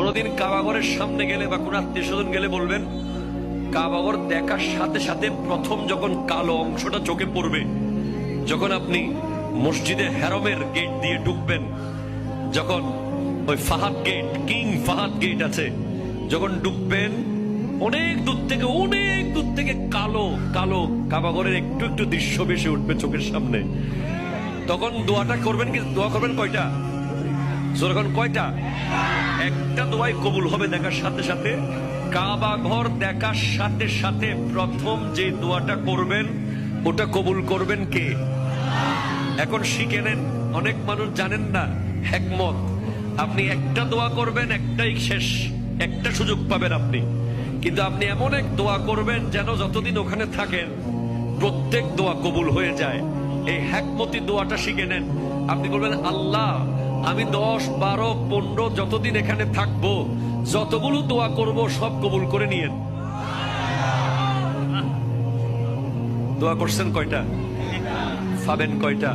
কোনদিন কাবাঘরের সামনে গেলে বা কোন আত্মীয় স্বজন গেলে বলবেন, কাবাঘর দেখার সাথে সাথে প্রথম যখন কালো অংশটা চোখে পড়বে, যখন আপনি মসজিদে হেরমের গেট দিয়ে ঢুকবেন, যখন ওই Fahad gate, King Fahad gate আছে, যখন ঢুকবেন অনেক দূর থেকে কালো কালো কাবাঘরের একটু একটু দৃশ্য বেশি উঠবে চোখের সামনে। তখন দোয়াটা করবেন, কি দোয়া করবেন কয়টা? যখন কয়টা? একটা দোয়াই কবুল হবে দেখার সাথে সাথে। কাবা ঘর দেখার সাথে সাথে প্রথম যে দোয়াটা করবেন ওটা কবুল করবেন কে? এখন শিখে নেন, অনেক মানুষ জানেন না হিকমত। আপনি একটা দোয়া করবেন, একটাই শেষ, একটা সুযোগ পাবেন আপনি, কিন্তু আপনি এমন এক দোয়া করবেন যেন যতদিন ওখানে থাকেন প্রত্যেক দোয়া কবুল হয়ে যায়। এই হিকমতি দোয়াটা শিখে নেন। আপনি বলবেন, আল্লাহ আমি 10, 12, 15 যতদিন এখানে থাকবো, যতগুলো দোয়া করব সব কবুল করে নিয়েন। দোয়া করছেন কয়টা? পাবেন কয়টা?